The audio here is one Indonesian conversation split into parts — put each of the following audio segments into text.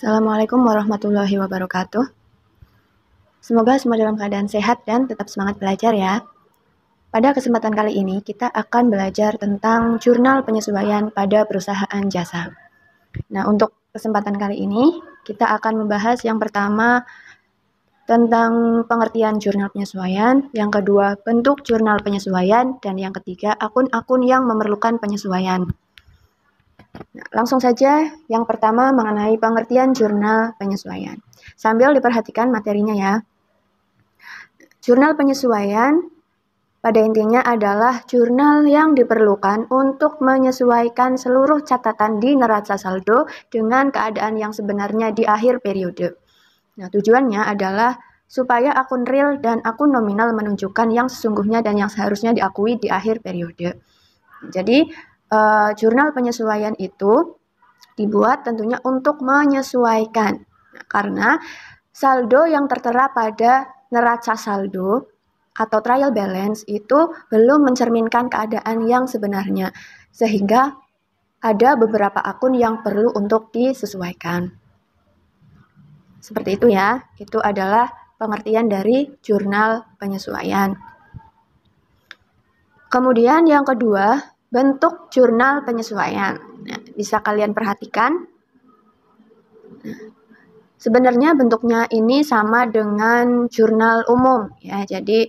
Assalamualaikum warahmatullahi wabarakatuh. Semoga semua dalam keadaan sehat dan tetap semangat belajar ya. Pada kesempatan kali ini kita akan belajar tentang jurnal penyesuaian pada perusahaan jasa. Nah, untuk kesempatan kali ini kita akan membahas yang pertama tentang pengertian jurnal penyesuaian, yang kedua bentuk jurnal penyesuaian, dan yang ketiga akun-akun yang memerlukan penyesuaian. Nah, langsung saja yang pertama mengenai pengertian jurnal penyesuaian. Sambil diperhatikan materinya ya. Jurnal penyesuaian pada intinya adalah jurnal yang diperlukan untuk menyesuaikan seluruh catatan di neraca saldo dengan keadaan yang sebenarnya di akhir periode. Nah, tujuannya adalah supaya akun real dan akun nominal menunjukkan yang sesungguhnya dan yang seharusnya diakui di akhir periode. Jadi, jurnal penyesuaian itu dibuat tentunya untuk menyesuaikan. Nah, karena saldo yang tertera pada neraca saldo atau trial balance itu belum mencerminkan keadaan yang sebenarnya, sehingga ada beberapa akun yang perlu untuk disesuaikan. Seperti itu ya, itu adalah pengertian dari jurnal penyesuaian. Kemudian yang kedua, bentuk jurnal penyesuaian. Nah, bisa kalian perhatikan. Sebenarnya bentuknya ini sama dengan jurnal umum ya. Jadi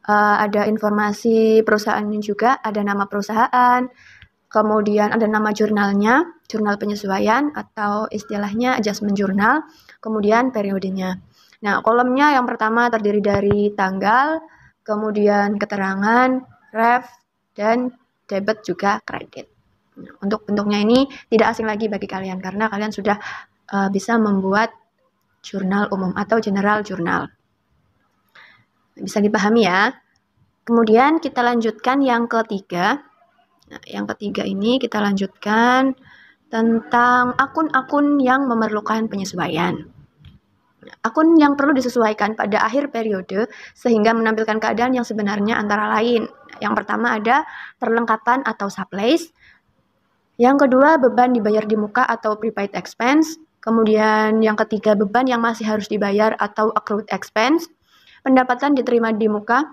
ada informasi perusahaannya juga, ada nama perusahaan, kemudian ada nama jurnalnya, jurnal penyesuaian atau istilahnya adjustment journal, kemudian periodenya. Nah, kolomnya yang pertama terdiri dari tanggal, kemudian keterangan, ref, dan debit juga kredit. Nah, untuk bentuknya ini tidak asing lagi bagi kalian karena kalian sudah bisa membuat jurnal umum atau general journal. Bisa dipahami ya. Kemudian kita lanjutkan yang ketiga. Nah, yang ketiga ini kita lanjutkan tentang akun-akun yang memerlukan penyesuaian. Akun yang perlu disesuaikan pada akhir periode sehingga menampilkan keadaan yang sebenarnya antara lain. Yang pertama ada perlengkapan atau supplies. Yang kedua beban dibayar di muka atau prepaid expense. Kemudian yang ketiga beban yang masih harus dibayar atau accrued expense. Pendapatan diterima di muka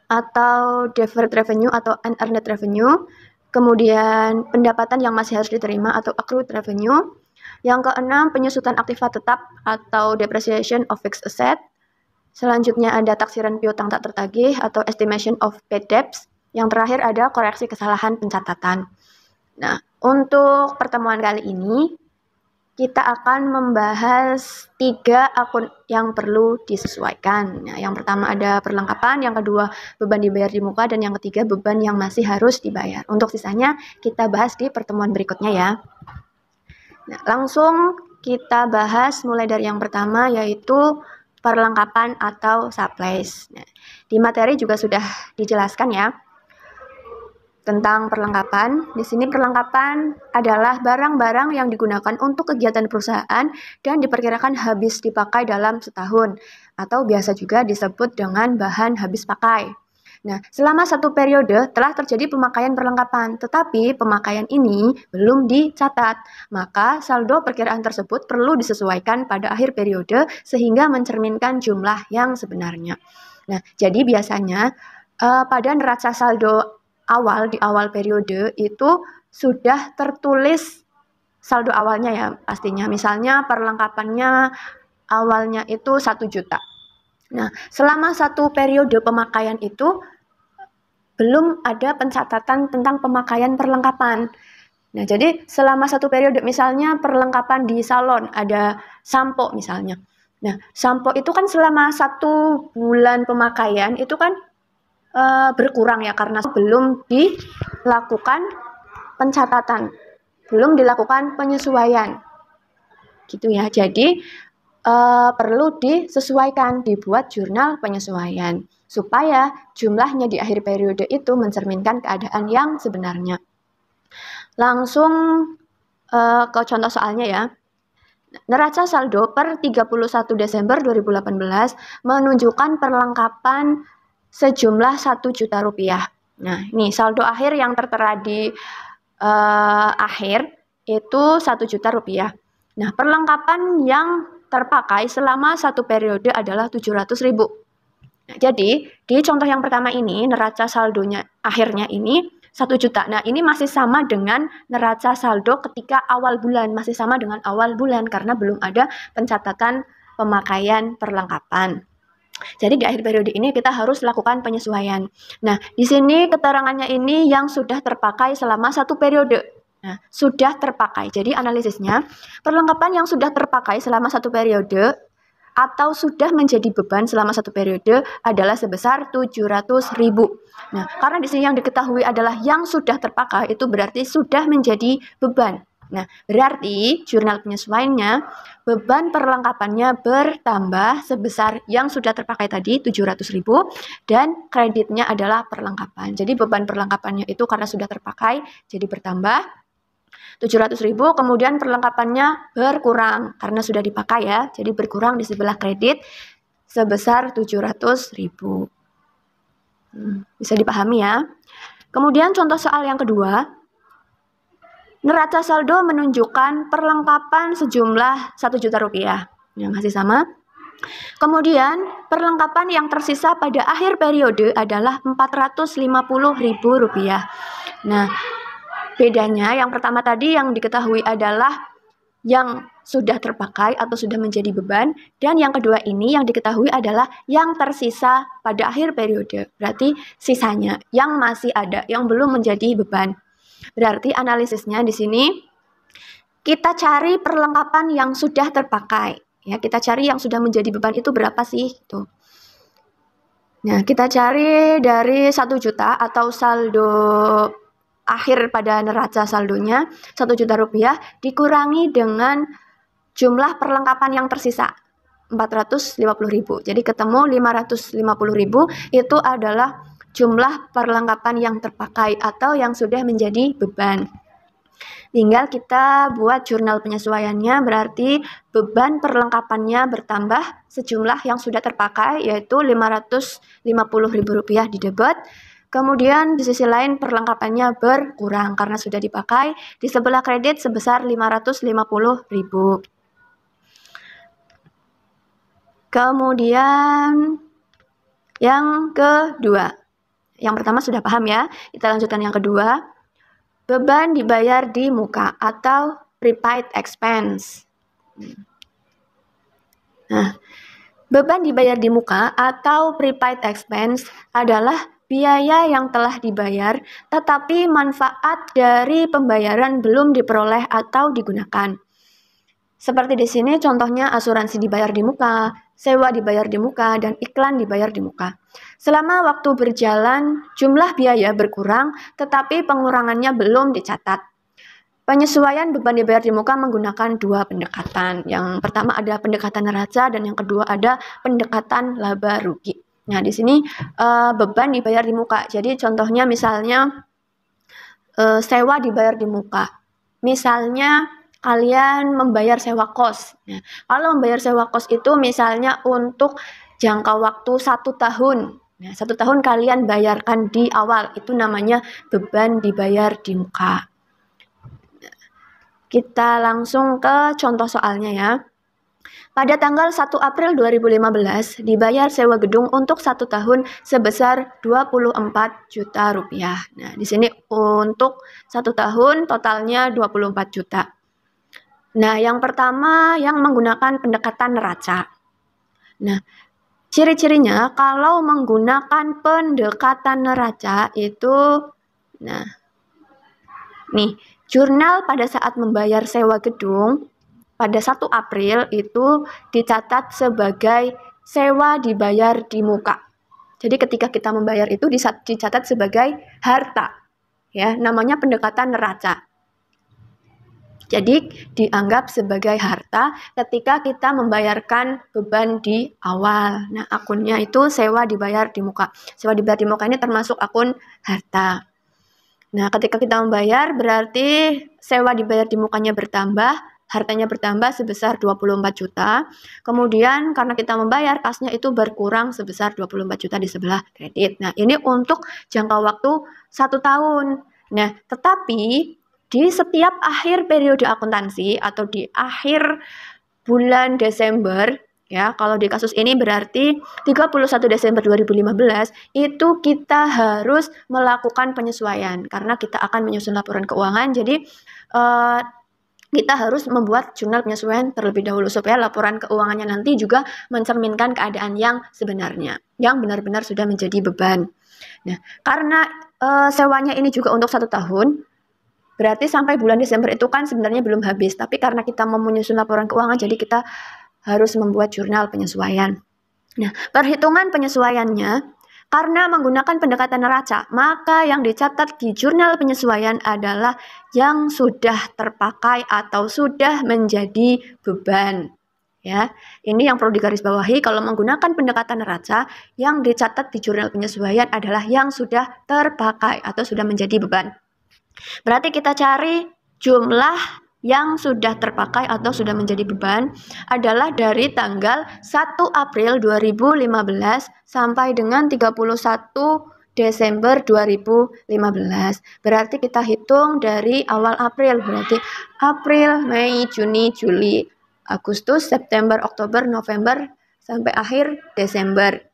atau deferred revenue atau unearned revenue. Kemudian pendapatan yang masih harus diterima atau accrued revenue. Yang keenam penyusutan aktiva tetap atau depreciation of fixed asset. Selanjutnya ada taksiran piutang tak tertagih atau estimation of paid debts. Yang terakhir ada koreksi kesalahan pencatatan. Nah, untuk pertemuan kali ini kita akan membahas 3 akun yang perlu disesuaikan. Nah, yang pertama ada perlengkapan, yang kedua beban dibayar di muka, dan yang ketiga beban yang masih harus dibayar. Untuk sisanya kita bahas di pertemuan berikutnya ya. Nah, langsung kita bahas mulai dari yang pertama yaitu perlengkapan atau supplies. Nah, di materi juga sudah dijelaskan ya tentang perlengkapan. Di sini perlengkapan adalah barang-barang yang digunakan untuk kegiatan perusahaan dan diperkirakan habis dipakai dalam setahun atau biasa juga disebut dengan bahan habis pakai. Nah, selama satu periode telah terjadi pemakaian perlengkapan, tetapi pemakaian ini belum dicatat. Maka saldo perkiraan tersebut perlu disesuaikan pada akhir periode sehingga mencerminkan jumlah yang sebenarnya. Nah, jadi biasanya pada neraca saldo di awal periode itu sudah tertulis saldo awalnya ya pastinya. Misalnya perlengkapannya awalnya itu 1 juta. Nah, selama satu periode pemakaian itu belum ada pencatatan tentang pemakaian perlengkapan. Nah, jadi selama satu periode misalnya perlengkapan di salon ada sampo misalnya. Nah, sampo itu kan selama 1 bulan pemakaian itu kan berkurang ya karena belum dilakukan pencatatan, belum dilakukan penyesuaian gitu ya. Jadi perlu disesuaikan, dibuat jurnal penyesuaian supaya jumlahnya di akhir periode itu mencerminkan keadaan yang sebenarnya. Langsung ke contoh soalnya ya. Neraca saldo per 31 Desember 2018 menunjukkan perlengkapan sejumlah 1 juta rupiah. Nah, ini saldo akhir yang tertera di akhir itu 1 juta rupiah. Nah, perlengkapan yang terpakai selama satu periode adalah 700.000. Nah, jadi di contoh yang pertama ini neraca saldonya akhirnya ini 1 juta. Nah, ini masih sama dengan neraca saldo ketika awal bulan, masih sama dengan awal bulan karena belum ada pencatatan pemakaian perlengkapan. Jadi di akhir periode ini kita harus lakukan penyesuaian. Nah, di sini keterangannya ini yang sudah terpakai selama satu periode. Nah, sudah terpakai. Jadi analisisnya, perlengkapan yang sudah terpakai selama satu periode atau sudah menjadi beban selama satu periode adalah sebesar 700.000. Nah, karena di sini yang diketahui adalah yang sudah terpakai, itu berarti sudah menjadi beban. Nah, berarti jurnal penyesuaiannya, beban perlengkapannya bertambah sebesar yang sudah terpakai tadi 700.000 dan kreditnya adalah perlengkapan. Jadi beban perlengkapannya itu karena sudah terpakai jadi bertambah 700.000, kemudian perlengkapannya berkurang karena sudah dipakai ya. Jadi berkurang di sebelah kredit sebesar 700.000. Bisa dipahami ya. Kemudian contoh soal yang kedua. Neraca saldo menunjukkan perlengkapan sejumlah 1 juta rupiah. Ya, masih sama. Kemudian, perlengkapan yang tersisa pada akhir periode adalah 450.000 rupiah. Nah, bedanya yang pertama tadi yang diketahui adalah yang sudah terpakai atau sudah menjadi beban, dan yang kedua ini yang diketahui adalah yang tersisa pada akhir periode. Berarti sisanya yang masih ada, yang belum menjadi beban. Berarti analisisnya di sini kita cari perlengkapan yang sudah terpakai. Ya, kita cari yang sudah menjadi beban itu berapa sih? Gitu. Nah, kita cari dari 1 juta atau saldo akhir pada neraca saldonya 1 juta rupiah dikurangi dengan jumlah perlengkapan yang tersisa 450.000. Jadi ketemu 550.000 itu adalah jumlah perlengkapan yang terpakai atau yang sudah menjadi beban. Tinggal kita buat jurnal penyesuaiannya, berarti beban perlengkapannya bertambah sejumlah yang sudah terpakai, yaitu 550.000 rupiah di debit. Kemudian di sisi lain perlengkapannya berkurang karena sudah dipakai, di sebelah kredit sebesar 550.000. Kemudian yang kedua. Yang pertama sudah paham ya, kita lanjutkan yang kedua. Beban dibayar di muka atau prepaid expense. Nah, beban dibayar di muka atau prepaid expense adalah biaya yang telah dibayar tetapi manfaat dari pembayaran belum diperoleh atau digunakan. Seperti di sini contohnya asuransi dibayar di muka, sewa dibayar di muka, dan iklan dibayar di muka. Selama waktu berjalan, jumlah biaya berkurang, tetapi pengurangannya belum dicatat. Penyesuaian beban dibayar di muka menggunakan dua pendekatan. Yang pertama ada pendekatan neraca, dan yang kedua ada pendekatan laba rugi. Nah, di sini beban dibayar di muka. Jadi contohnya misalnya sewa dibayar di muka. Misalnya kalian membayar sewa kos. Nah, kalau membayar sewa kos itu misalnya untuk jangka waktu 1 tahun. Nah, 1 tahun kalian bayarkan di awal. Itu namanya beban dibayar di muka. Nah, kita langsung ke contoh soalnya ya. Pada tanggal 1 April 2015 dibayar sewa gedung untuk 1 tahun sebesar 24 juta rupiah. Nah, di sini untuk 1 tahun totalnya 24 juta. Nah, yang pertama yang menggunakan pendekatan neraca. Nah, ciri-cirinya kalau menggunakan pendekatan neraca itu, nah, nih, jurnal pada saat membayar sewa gedung pada 1 April itu dicatat sebagai sewa dibayar di muka. Jadi ketika kita membayar itu dicatat sebagai harta. Ya, namanya pendekatan neraca. Jadi dianggap sebagai harta ketika kita membayarkan beban di awal. Nah, akunnya itu sewa dibayar di muka. Sewa dibayar di muka ini termasuk akun harta. Nah, ketika kita membayar berarti sewa dibayar di mukanya bertambah, hartanya bertambah sebesar 24 juta. Kemudian karena kita membayar, kasnya itu berkurang sebesar 24 juta di sebelah kredit. Nah, ini untuk jangka waktu 1 tahun. Nah, tetapi di setiap akhir periode akuntansi atau di akhir bulan Desember, ya, kalau di kasus ini berarti 31 Desember 2015 itu kita harus melakukan penyesuaian karena kita akan menyusun laporan keuangan. Jadi kita harus membuat jurnal penyesuaian terlebih dahulu supaya laporan keuangannya nanti juga mencerminkan keadaan yang sebenarnya, yang benar-benar sudah menjadi beban. Nah, karena sewanya ini juga untuk 1 tahun, berarti sampai bulan Desember itu kan sebenarnya belum habis, tapi karena kita mau menyusun laporan keuangan, jadi kita harus membuat jurnal penyesuaian. Nah, perhitungan penyesuaiannya, karena menggunakan pendekatan neraca, maka yang dicatat di jurnal penyesuaian adalah yang sudah terpakai atau sudah menjadi beban. Ya, ini yang perlu digarisbawahi. Kalau menggunakan pendekatan neraca, yang dicatat di jurnal penyesuaian adalah yang sudah terpakai atau sudah menjadi beban. Berarti kita cari jumlah yang sudah terpakai atau sudah menjadi beban adalah dari tanggal 1 April 2015 sampai dengan 31 Desember 2015. Berarti kita hitung dari awal April, berarti April, Mei, Juni, Juli, Agustus, September, Oktober, November, sampai akhir Desember.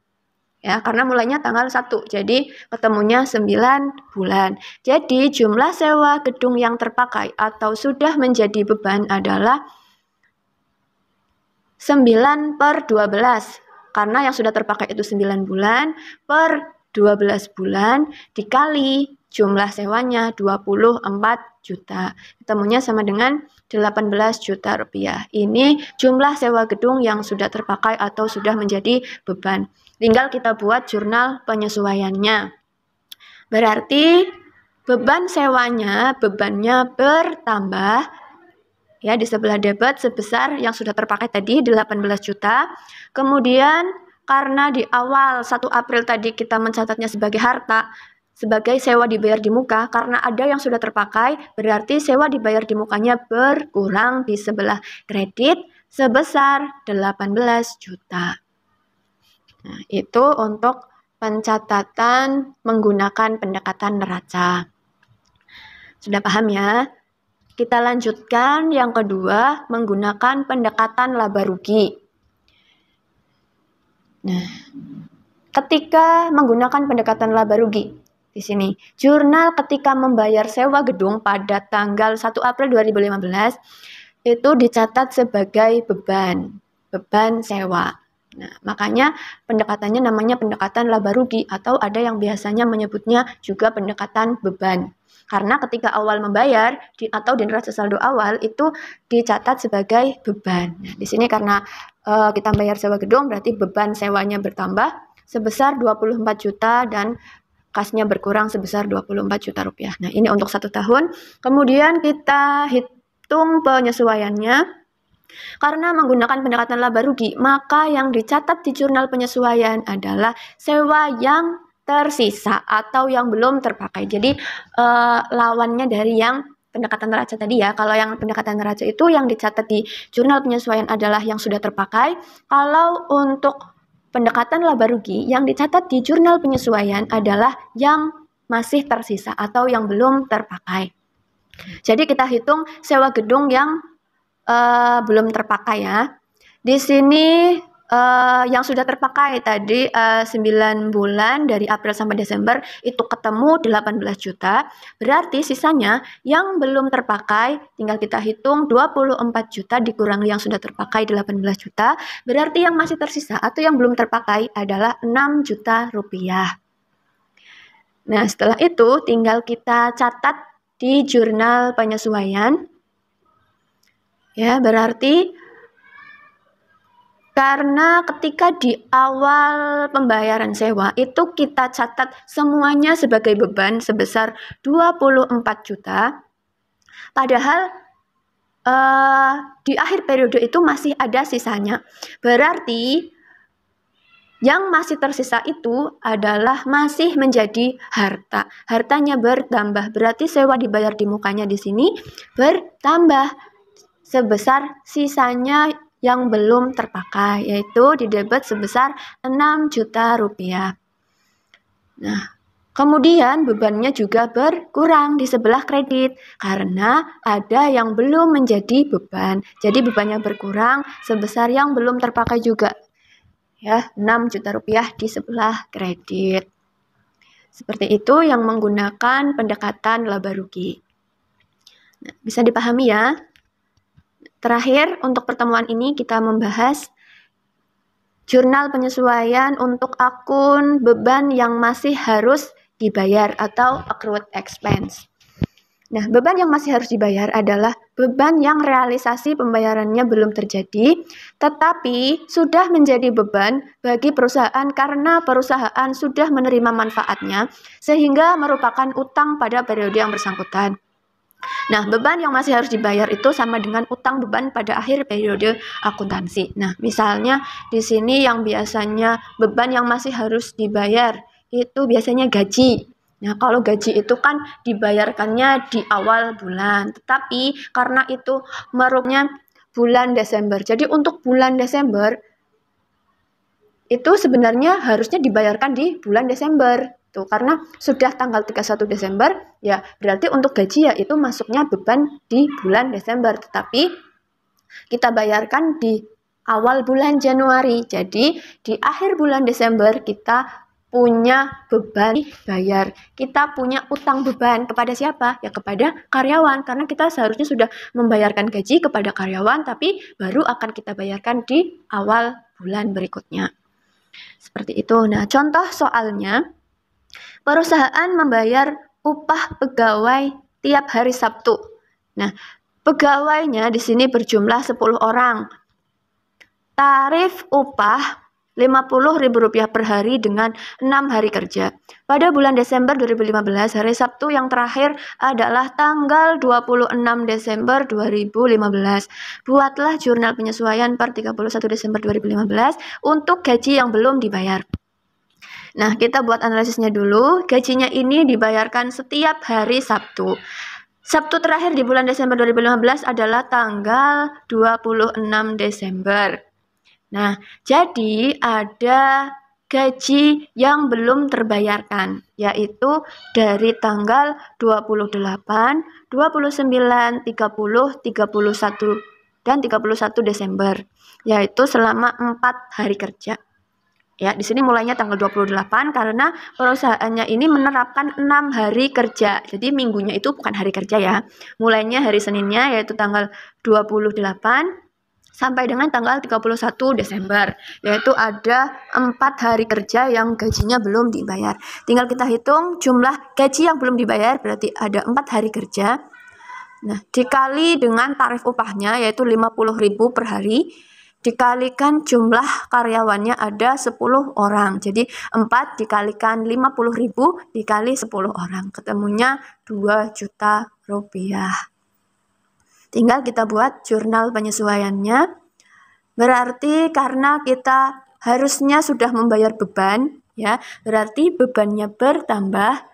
Ya, karena mulainya tanggal 1, jadi ketemunya 9 bulan. Jadi jumlah sewa gedung yang terpakai atau sudah menjadi beban adalah 9/12. Karena yang sudah terpakai itu 9 bulan per 12 bulan dikali jumlah sewanya 24 juta. Ketemunya sama dengan 18 juta rupiah. Ini jumlah sewa gedung yang sudah terpakai atau sudah menjadi beban. Tinggal kita buat jurnal penyesuaiannya. Berarti beban sewanya, bebannya bertambah. Ya, di sebelah debit sebesar yang sudah terpakai tadi 18 juta. Kemudian karena di awal 1 April tadi kita mencatatnya sebagai harta, sebagai sewa dibayar di muka, karena ada yang sudah terpakai, berarti sewa dibayar di mukanya berkurang di sebelah kredit sebesar 18 juta. Nah, itu untuk pencatatan menggunakan pendekatan neraca. Sudah paham ya? Kita lanjutkan yang kedua, menggunakan pendekatan laba rugi. Nah, ketika menggunakan pendekatan laba rugi, di sini, jurnal ketika membayar sewa gedung pada tanggal 1 April 2015 itu dicatat sebagai beban sewa. Nah, makanya pendekatannya namanya pendekatan laba rugi atau ada yang biasanya menyebutnya juga pendekatan beban. Karena ketika awal membayar atau di neraca saldo awal itu dicatat sebagai beban. Nah, di sini karena kita bayar sewa gedung berarti beban sewanya bertambah sebesar 24 juta dan kasnya berkurang sebesar 24 juta rupiah. Nah, ini untuk 1 tahun. Kemudian kita hitung penyesuaiannya. Karena menggunakan pendekatan laba rugi, maka yang dicatat di jurnal penyesuaian adalah sewa yang tersisa atau yang belum terpakai. Jadi lawannya dari yang pendekatan neraca tadi ya. Kalau yang pendekatan neraca itu yang dicatat di jurnal penyesuaian adalah yang sudah terpakai. Kalau untuk pendekatan laba rugi, yang dicatat di jurnal penyesuaian adalah yang masih tersisa atau yang belum terpakai. Jadi kita hitung sewa gedung yang belum terpakai ya. Di sini yang sudah terpakai tadi 9 bulan dari April sampai Desember itu ketemu 18 juta. Berarti sisanya yang belum terpakai tinggal kita hitung 24 juta dikurangi yang sudah terpakai 18 juta. Berarti yang masih tersisa atau yang belum terpakai adalah 6 juta rupiah. Nah, setelah itu tinggal kita catat di jurnal penyesuaian. Ya, berarti karena ketika di awal pembayaran sewa itu kita catat semuanya sebagai beban sebesar 24 juta. Padahal di akhir periode itu masih ada sisanya. Berarti yang masih tersisa itu adalah masih menjadi harta. Hartanya bertambah. Berarti sewa dibayar di mukanya di sini bertambah sebesar sisanya yang belum terpakai, yaitu di debit sebesar 6 juta rupiah. Nah, Kemudian bebannya juga berkurang di sebelah kredit karena ada yang belum menjadi beban. Jadi bebannya berkurang sebesar yang belum terpakai juga. Ya, 6 juta rupiah di sebelah kredit. Seperti itu yang menggunakan pendekatan laba rugi. Nah, bisa dipahami ya. Terakhir, untuk pertemuan ini kita membahas jurnal penyesuaian untuk akun beban yang masih harus dibayar atau accrued expense. Nah, beban yang masih harus dibayar adalah beban yang realisasi pembayarannya belum terjadi, tetapi sudah menjadi beban bagi perusahaan karena perusahaan sudah menerima manfaatnya, sehingga merupakan utang pada periode yang bersangkutan. Nah, beban yang masih harus dibayar itu sama dengan utang beban pada akhir periode akuntansi. Nah, misalnya di sini yang biasanya beban yang masih harus dibayar itu biasanya gaji. Nah, kalau gaji itu kan dibayarkannya di awal bulan, tetapi karena itu merupakan bulan Desember. Jadi untuk bulan Desember itu sebenarnya harusnya dibayarkan di bulan Desember. Tuh, karena sudah tanggal 31 Desember, ya berarti untuk gaji ya itu masuknya beban di bulan Desember. Tetapi kita bayarkan di awal bulan Januari. Jadi di akhir bulan Desember kita punya beban bayar. Kita punya utang beban kepada siapa? Ya kepada karyawan. Karena kita seharusnya sudah membayarkan gaji kepada karyawan, tapi baru akan kita bayarkan di awal bulan berikutnya. Seperti itu. Nah, contoh soalnya, perusahaan membayar upah pegawai tiap hari Sabtu. Nah, pegawainya di sini berjumlah 10 orang. Tarif upah Rp50.000 per hari dengan 6 hari kerja. Pada bulan Desember 2015, hari Sabtu yang terakhir adalah tanggal 26 Desember 2015. Buatlah jurnal penyesuaian per 31 Desember 2015 untuk gaji yang belum dibayar. Nah, kita buat analisisnya dulu. Gajinya ini dibayarkan setiap hari Sabtu. Sabtu terakhir di bulan Desember 2015 adalah tanggal 26 Desember. Nah, jadi ada gaji yang belum terbayarkan, yaitu dari tanggal 28, 29, 30, 31, dan 31 Desember, yaitu selama 4 hari kerja. Ya, di sini mulainya tanggal 28 karena perusahaannya ini menerapkan 6 hari kerja. Jadi minggunya itu bukan hari kerja ya. Mulainya hari Seninnya yaitu tanggal 28 sampai dengan tanggal 31 Desember, yaitu ada 4 hari kerja yang gajinya belum dibayar. Tinggal kita hitung jumlah gaji yang belum dibayar, berarti ada 4 hari kerja. Nah, dikali dengan tarif upahnya yaitu 50.000 per hari, dikalikan jumlah karyawannya ada 10 orang. Jadi 4 dikalikan 50.000 dikali 10 orang. Ketemunya 2 juta rupiah. Tinggal kita buat jurnal penyesuaiannya. Berarti karena kita harusnya sudah membayar beban, ya, berarti bebannya bertambah.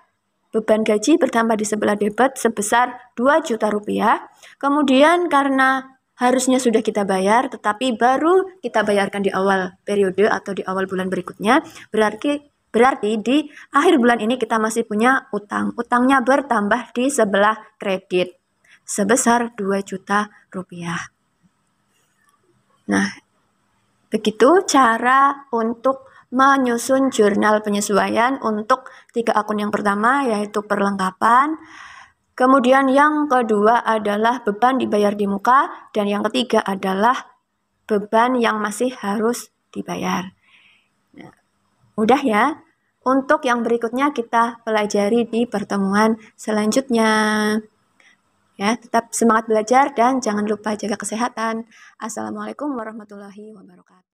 Beban gaji bertambah di sebelah debit sebesar 2 juta rupiah. Kemudian karena harusnya sudah kita bayar, tetapi baru kita bayarkan di awal periode atau di awal bulan berikutnya, berarti di akhir bulan ini kita masih punya utang. Utangnya bertambah di sebelah kredit sebesar 2 juta rupiah. Nah, begitu cara untuk menyusun jurnal penyesuaian untuk 3 akun yang pertama, yaitu perlengkapan. Kemudian yang kedua adalah beban dibayar di muka, dan yang ketiga adalah beban yang masih harus dibayar. Nah, mudah ya. Untuk yang berikutnya kita pelajari di pertemuan selanjutnya. Ya, tetap semangat belajar dan jangan lupa jaga kesehatan. Assalamualaikum warahmatullahi wabarakatuh.